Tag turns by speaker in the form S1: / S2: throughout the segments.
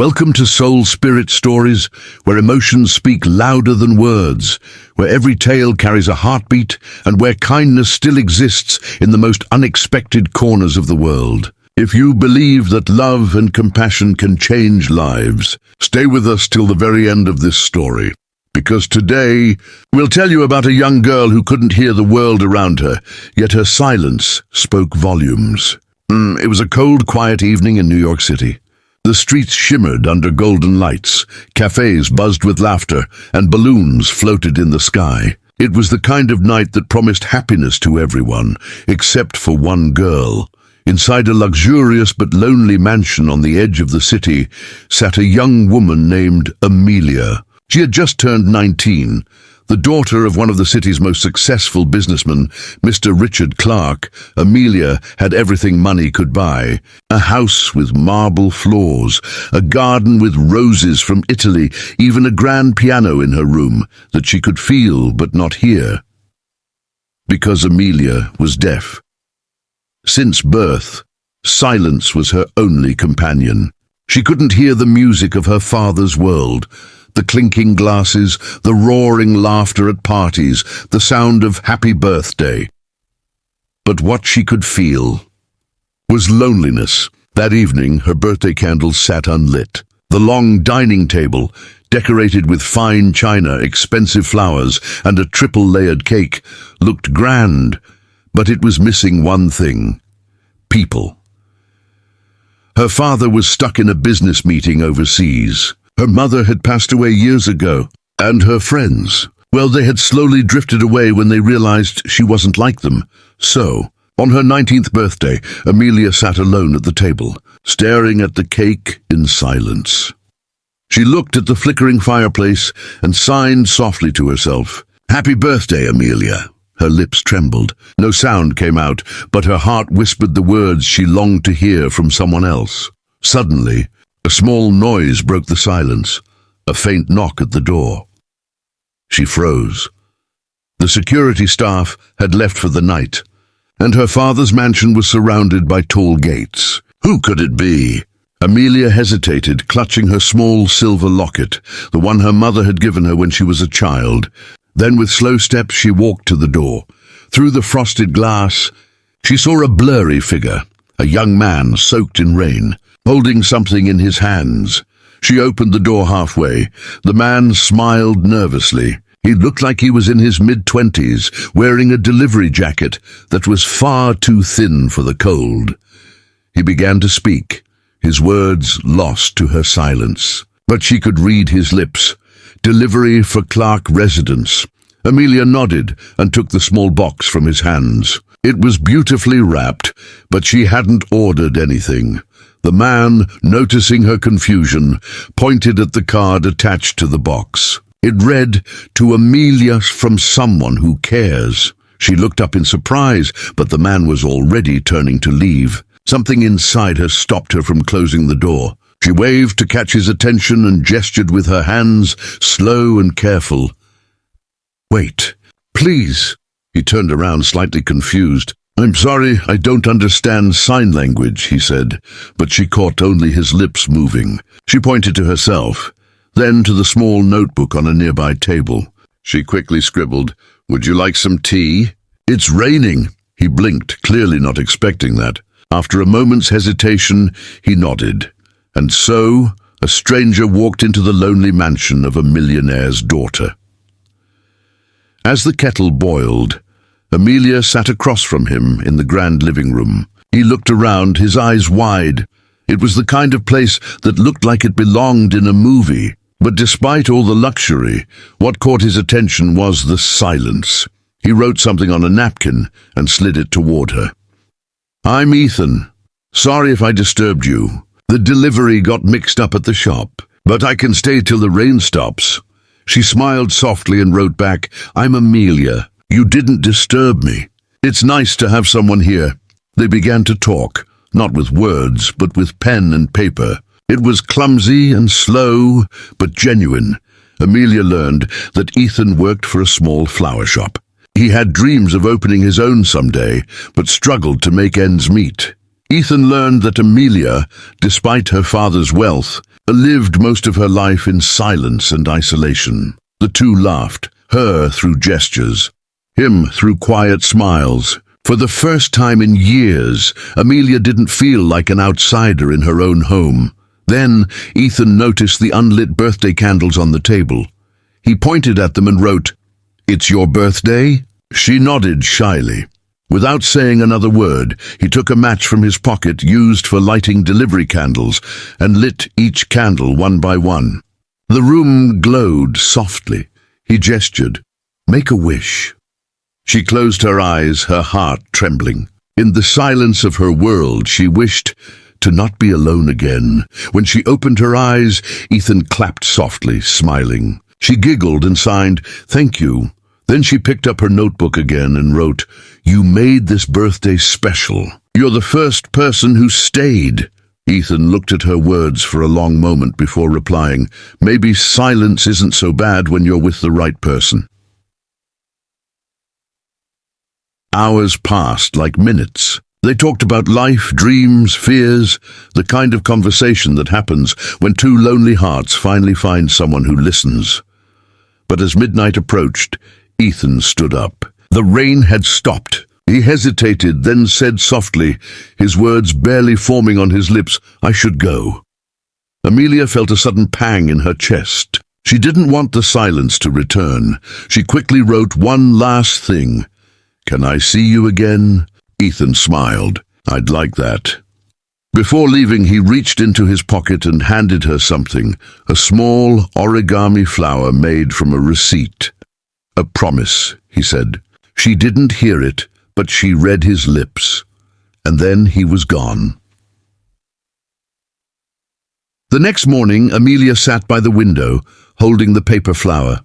S1: Welcome to Soul Spirit Stories, where emotions speak louder than words, where every tale carries a heartbeat, and where kindness still exists in the most unexpected corners of the world. If you believe that love and compassion can change lives, stay with us till the very end of this story. Because today, we'll tell you about a young girl who couldn't hear the world around her, yet her silence spoke volumes. It was a cold, quiet evening in New York City. The streets shimmered under golden lights, cafes buzzed with laughter, and balloons floated in the sky. It was the kind of night that promised happiness to everyone, except for one girl. Inside a luxurious but lonely mansion on the edge of the city sat a young woman named Amelia. She had just turned 19, the daughter of one of the city's most successful businessmen, Mr. Richard Clark. Amelia had everything money could buy: a house with marble floors, a garden with roses from Italy, even a grand piano in her room that she could feel but not hear. Because Amelia was deaf. Since birth, silence was her only companion. She couldn't hear the music of her father's world, the clinking glasses, the roaring laughter at parties, the sound of happy birthday. But what she could feel was loneliness. That evening, her birthday candles sat unlit. The long dining table, decorated with fine china, expensive flowers, and a triple-layered cake, looked grand, but it was missing one thing: people. Her father was stuck in a business meeting overseas. Her mother had passed away years ago, and her friends, well, they had slowly drifted away when they realized she wasn't like them. So, on her 19th birthday, Amelia sat alone at the table, staring at the cake in silence. She looked at the flickering fireplace and signed softly to herself. "Happy birthday, Amelia." Her lips trembled. No sound came out, but her heart whispered the words she longed to hear from someone else. Suddenly, a small noise broke the silence, a faint knock at the door. She froze. The security staff had left for the night, and her father's mansion was surrounded by tall gates. Who could it be? Amelia hesitated, clutching her small silver locket, the one her mother had given her when she was a child. Then with slow steps she walked to the door. Through the frosted glass, she saw a blurry figure, a young man soaked in rain, holding something in his hands. She opened the door halfway. The man smiled nervously. He looked like he was in his mid-20s, wearing a delivery jacket that was far too thin for the cold. He began to speak, his words lost to her silence. But she could read his lips. "Delivery for Clark residence." Amelia nodded and took the small box from his hands. It was beautifully wrapped, but she hadn't ordered anything. The man, noticing her confusion, pointed at the card attached to the box. It read, "To Amelia from someone who cares." She looked up in surprise, but the man was already turning to leave. Something inside her stopped her from closing the door. She waved to catch his attention and gestured with her hands, slow and careful. "Wait, please." He turned around, slightly confused. "I'm sorry, I don't understand sign language," he said, but she caught only his lips moving. She pointed to herself, then to the small notebook on a nearby table. She quickly scribbled, "Would you like some tea?" "It's raining." He blinked, clearly not expecting that. After a moment's hesitation, he nodded. And so, a stranger walked into the lonely mansion of a millionaire's daughter. As the kettle boiled, Amelia sat across from him in the grand living room. He looked around, his eyes wide. It was the kind of place that looked like it belonged in a movie. But despite all the luxury, what caught his attention was the silence. He wrote something on a napkin and slid it toward her. "I'm Ethan. Sorry if I disturbed you. The delivery got mixed up at the shop, but I can stay till the rain stops." She smiled softly and wrote back, "I'm Amelia. You didn't disturb me. It's nice to have someone here." They began to talk, not with words, but with pen and paper. It was clumsy and slow, but genuine. Amelia learned that Ethan worked for a small flower shop. He had dreams of opening his own someday, but struggled to make ends meet. Ethan learned that Amelia, despite her father's wealth, lived most of her life in silence and isolation. The two laughed, her through gestures, him through quiet smiles. For the first time in years, Amelia didn't feel like an outsider in her own home. Then Ethan noticed the unlit birthday candles on the table. He pointed at them and wrote, "It's your birthday?" She nodded shyly. Without saying another word, he took a match from his pocket used for lighting delivery candles and lit each candle one by one. The room glowed softly. He gestured, "Make a wish." She closed her eyes, her heart trembling. In the silence of her world, she wished to not be alone again. When she opened her eyes, Ethan clapped softly, smiling. She giggled and signed, "Thank you." Then she picked up her notebook again and wrote, "You made this birthday special. You're the first person who stayed." Ethan looked at her words for a long moment before replying, "Maybe silence isn't so bad when you're with the right person." Hours passed like minutes. They talked about life, dreams, fears, the kind of conversation that happens when two lonely hearts finally find someone who listens. But as midnight approached, Ethan stood up. The rain had stopped. He hesitated, then said softly, his words barely forming on his lips, "I should go." Amelia felt a sudden pang in her chest. She didn't want the silence to return. She quickly wrote one last thing. "Can I see you again?" Ethan smiled. "I'd like that." Before leaving, he reached into his pocket and handed her something, a small origami flower made from a receipt. "A promise," he said. She didn't hear it, but she read his lips. And then he was gone. The next morning, Amelia sat by the window, holding the paper flower.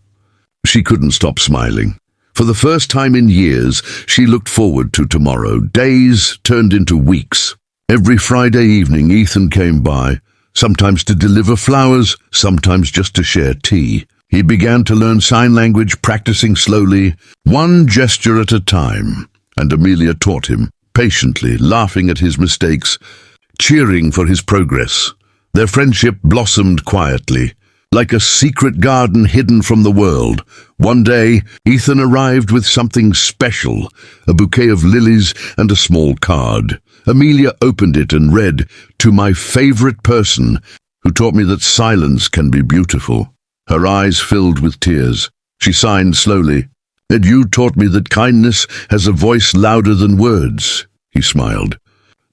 S1: She couldn't stop smiling. For the first time in years, she looked forward to tomorrow. Days turned into weeks. Every Friday evening, Ethan came by, sometimes to deliver flowers, sometimes just to share tea. He began to learn sign language, practicing slowly, one gesture at a time, and Amelia taught him, patiently, laughing at his mistakes, cheering for his progress. Their friendship blossomed quietly, like a secret garden hidden from the world. One day, Ethan arrived with something special, a bouquet of lilies and a small card. Amelia opened it and read, "To my favorite person, who taught me that silence can be beautiful." Her eyes filled with tears. She signed slowly, "And you taught me that kindness has a voice louder than words." He smiled,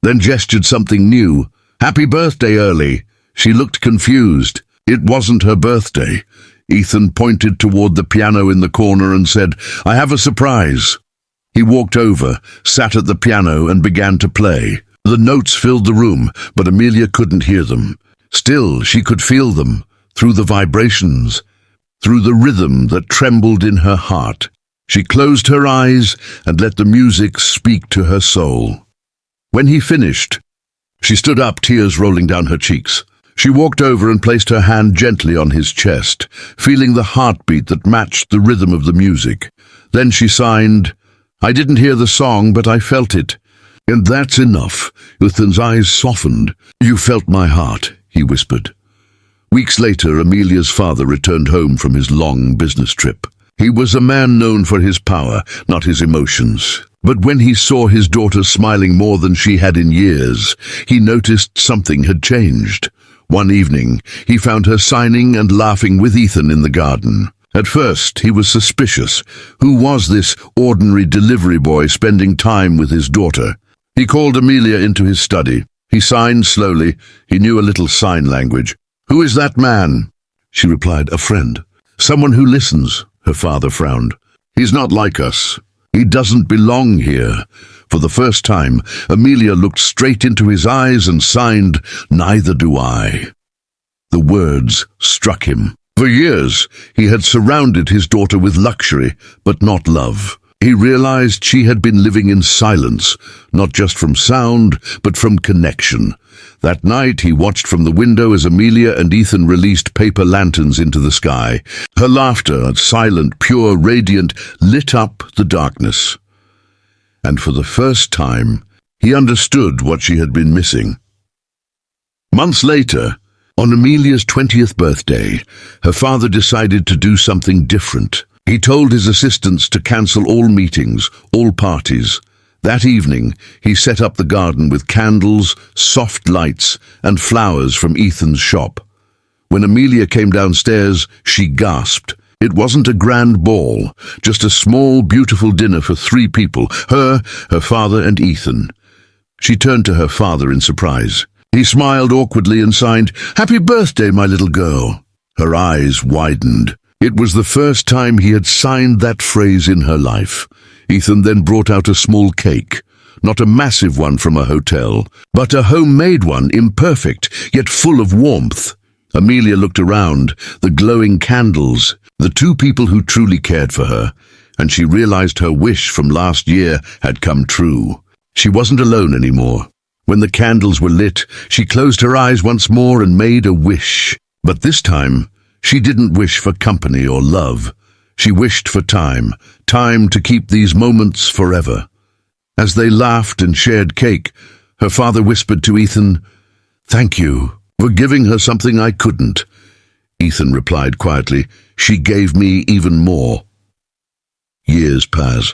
S1: then gestured something new. "Happy birthday, early." She looked confused. It wasn't her birthday. Ethan pointed toward the piano in the corner and said, "I have a surprise." He walked over, sat at the piano and began to play. The notes filled the room, but Amelia couldn't hear them. Still, she could feel them. Through the vibrations, through the rhythm that trembled in her heart. She closed her eyes and let the music speak to her soul. When he finished, she stood up, tears rolling down her cheeks. She walked over and placed her hand gently on his chest, feeling the heartbeat that matched the rhythm of the music. Then she signed, "I didn't hear the song, but I felt it." "And that's enough." Ethan's eyes softened. "You felt my heart," he whispered. Weeks later, Amelia's father returned home from his long business trip. He was a man known for his power, not his emotions. But when he saw his daughter smiling more than she had in years, he noticed something had changed. One evening, he found her signing and laughing with Ethan in the garden. At first, he was suspicious. Who was this ordinary delivery boy spending time with his daughter? He called Amelia into his study. He signed slowly. He knew a little sign language. "Who is that man?" She replied, "A friend. Someone who listens." Her father frowned. "He's not like us. He doesn't belong here." For the first time, Amelia looked straight into his eyes and signed, "Neither do I." The words struck him. For years, he had surrounded his daughter with luxury, but not love. He realized she had been living in silence, not just from sound, but from connection. That night, he watched from the window as Amelia and Ethan released paper lanterns into the sky. Her laughter, silent, pure, radiant, lit up the darkness. And for the first time, He understood what she had been missing. Months later, on Amelia's 20th birthday, her father decided to do something different. He told his assistants to cancel all meetings, all parties. That evening, he set up the garden with candles, soft lights, and flowers from Ethan's shop. When Amelia came downstairs, she gasped. It wasn't a grand ball, just a small, beautiful dinner for 3 people, her father, and Ethan. She turned to her father in surprise. He smiled awkwardly and signed, "Happy birthday, my little girl." Her eyes widened. It was the first time he had signed that phrase in her life. Ethan then brought out a small cake, not a massive one from a hotel, but a homemade one, imperfect, yet full of warmth. Amelia looked around, the glowing candles, the 2 people who truly cared for her, and she realized her wish from last year had come true. She wasn't alone anymore. When the candles were lit, she closed her eyes once more and made a wish. But this time, she didn't wish for company or love. She wished for time to keep these moments forever. As they laughed and shared cake, her father whispered to Ethan, "Thank you for giving her something I couldn't." Ethan replied quietly, "She gave me even more." Years pass.